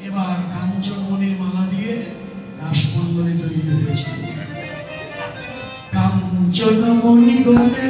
এবার কাঞ্চনমণির মালা দিয়ে রাসমণ্ডলী তৈরি হয়েছে। কাঞ্চনমণি গলে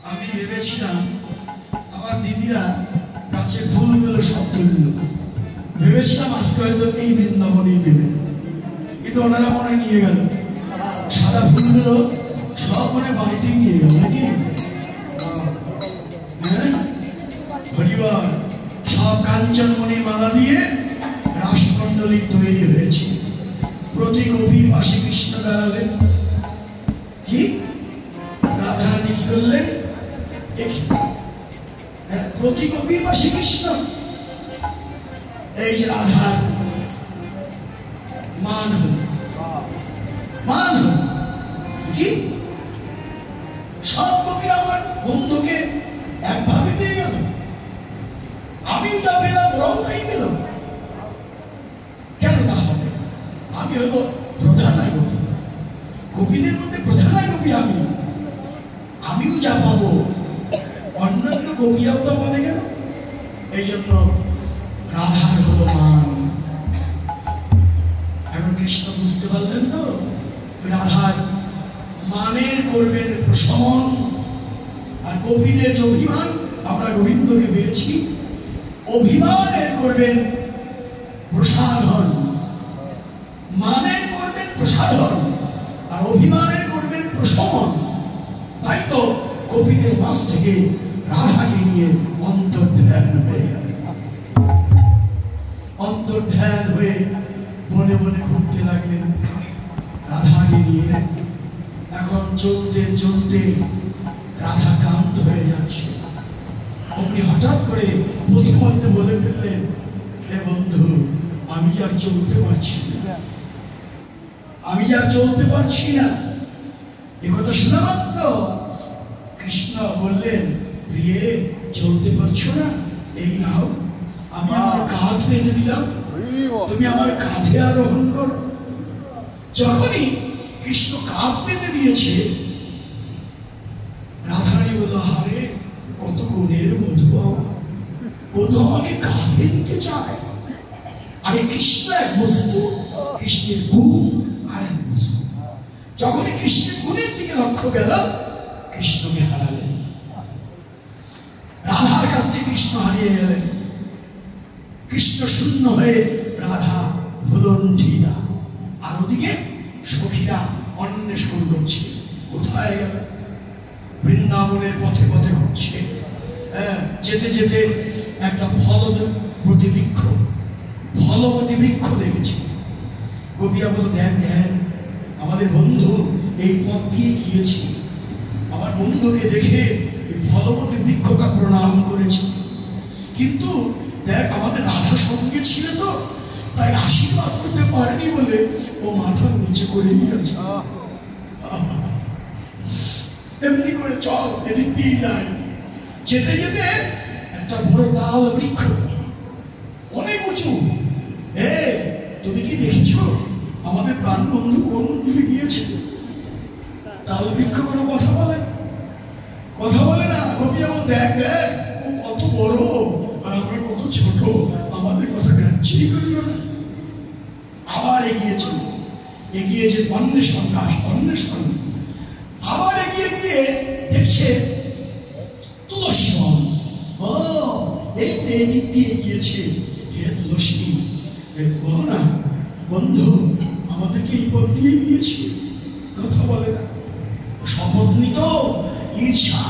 আমি ভেবেছিলাম আমার দিদিরা গাছে ফুলগুলো সব তুলল, ভেবেছিলাম আজকে হয়তো এই বৃন্দাবনেই দেবে, কিন্তু ওনারা মনে নিয়ে গেল সাদা ফুলগুলো সব মনে বাড়িতে নিয়ে গেল নাকি। হরিবার সব কাঞ্চনমণির মালা দিয়ে রাসমণ্ডলী তৈরি হয়েছে। প্রতি গোপীর পাশে কৃষ্ণ দাঁড়ালেন। কি রাধারানী কি করলেন? প্রতি গোপীর পাশে কৃষ্ণ। এই যে রাধার মান মান কি সব গোপী আমার বন্ধুকে একভাবে পেয়ে গেল, আমি যা পেলাম ওরাও তাই পেল। কেন তা হবে? আমি হলো প্রধান গোপী, গোপীদের মধ্যে প্রধান গোপী আমি, আমিও যা পাবো অন্যান্য গোপীরাও তো পাবে কেন? এই জন্য রাধার হলো মান। এখন কৃষ্ণ বুঝতে পারলেন তো রাধার মানের করবেন প্রশমন, আর গোপীদের যে অভিমান আমরা গোবিন্দকে পেয়েছি, অভিমানের করবেন প্রসাধন। মানের করবেন প্রসাধন আর অভিমানের করবেন প্রশমন। তাই তো গোপীদের মাঝ থেকে রাধাকে নিয়ে অন্তর্ধ্যান হয়ে গেল। অন্তর্ধ্যান হয়ে মনে মনে ঘুরতে লাগলেন রাধাকে নিয়ে। এখন চলতে চলতে রাধা ক্লান্ত হয়ে যাচ্ছে। আপনি হঠাৎ করে প্রতিমধ্যে বলে ফেললেন, হে বন্ধু, আমি আর চলতে পারছি না, আমি আর চলতে পারছি না। এ কথা শোনা মাত্র কৃষ্ণ বললেন, প্রিয়ে চলতে পারছো না? এই নাও, আমি আমার কাঁধ পেতে দিলাম, তুমি আমার কাঁধে আরোহণ করো। যখনই কৃষ্ণ কাঁধ পেতে দিয়েছে, রাধারানী বলল, হারে কত গুণের বধূ, ও তো আমাকে কাঁধে নিতে চায়। আরে কৃষ্ণ এক বস্তু, কৃষ্ণের গুণ আর এক বস্তু। যখনই কৃষ্ণের গুণের দিকে লক্ষ্য গেল, কৃষ্ণকে হারালেন। রাধার কাছ থেকে কৃষ্ণ হারিয়ে গেলেন। কৃষ্ণ শূন্য হয়ে রাধা ভুলণ্ঠিতা, আর ওদিকে সখীরা অন্বেষণ করছে কোথায় গেল। বৃন্দাবনের পথে পথে ঘুরছে। যেতে যেতে একটা ফলবতী বৃক্ষ দেখেছে। গোপিয়া বলল, দেখ দেখ, আমাদের বন্ধু এই পথ দিয়ে গিয়েছে, আমার বন্ধুকে দেখে এই ফলবতী বৃক্ষটা প্রণাম করেছে, কিন্তু দেখ আমাদের রাধা সঙ্গে ছিল তো, তাই আশীর্বাদ করতে পারেনি বলে ও মাথা নিচে করে নিয়েছে। এমনি করে চল, এদিক দিয়ে যায়। যেতে যেতে একটা বড় তাল বৃক্ষ, অনেক উঁচু। তুমি কি দেখেছো আমাদের প্রাণ বন্ধু কোন দিকে গিয়েছে? তাল বৃক্ষ কোনো কথা বলে না। কবি আমার দেখ দেখ, ও কত বড় আর আমরা কত ছোট, আমাদের কথা গ্রাহ্যই করিল না। আবার এগিয়ে যে অন্বেষণ, আবার এগিয়ে গিয়ে দেখছে তুলসী বন। এই তো এদিক দিয়ে গিয়েছে। হে তুলসী, বলো না বন্ধু, আমাদেরকে এই পথ দিয়ে গিয়েছে, কথা বলে না। শপথ নিত, ঈর্ষা,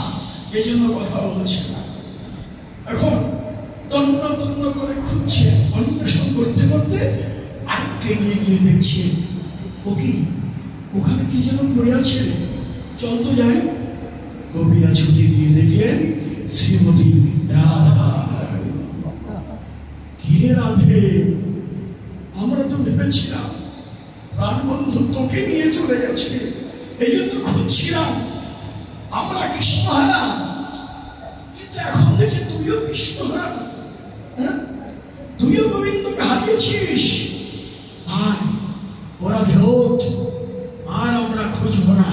এই জন্য কথা বলছে না। এখন তন্ন তন্ন করে খুঁজছে, অন্বেষণ করতে করতে আরেকটু এগিয়ে গিয়ে দেখছে, ও কি ওখানে কি যেন পড়ে আছে, চল তো যাই। গোপীরা ছুটে গিয়ে দেখলেন শ্রীমতী রাধা। কিরে রাধে, আমরা তো ভেবেছিলাম প্রাণবন্ধু তোকে নিয়ে চলে গেছে, এই জন্য খুঁজছিলাম, আমরা কৃষ্ণহারা, কিন্তু এখন দেখি তুইও কৃষ্ণহারা, তুইও গোবিন্দকে হারিয়েছিস। আর ওরা ধোট, আর আমরা খুঁজবো না,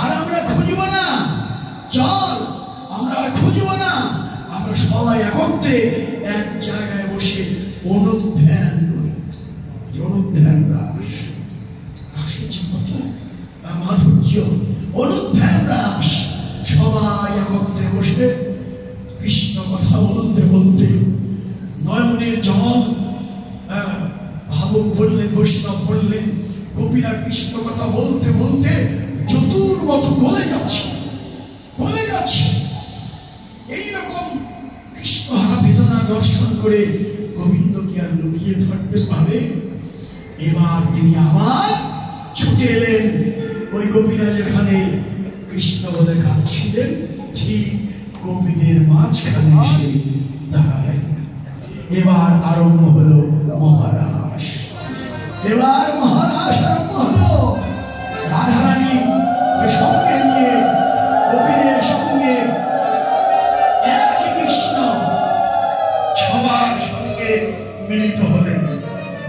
আর আমরা খুঁজবো না, চল আমরা খুঁজবো না, আমরা সবাই একত্রে এক জায়গায় বসে অনুধ্যান করি। অনুধ্যান রাস, রাসের যে কত মাধুর্য, অনুধ্যান রাস। সবাই একত্রে বসে কৃষ্ণ কথা বলতে বলতে নয়নের জল, ভাবক বললেন, বৈষ্ণব বললেন, গোপীরা কৃষ্ণ কথা বলতে বলতে চতুর মতো গলে যাচ্ছে, গলে যাচ্ছে। এইরকম কৃষ্ণহারা বেদনা দর্শন করে গোবিন্দ কি আর লুকিয়ে থাকতে পারে? এবার তিনি আবার ছুটে এলেন ওই গোপীরা যেখানে কৃষ্ণ বলে কাঁদছিলেন, ঠিক গোপীদের মাঝখানে এসে দাঁড়ালেন। এবার আরম্ভ হলো মহারাস। এবার মহারাস আরম্ভ হলো। রাধারানী সঙ্গে নিয়ে গোপীদের সঙ্গে এক কৃষ্ণ সবার সঙ্গে মিলিত হলেন।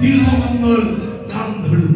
বিল্বমঙ্গল গান ধরলেন।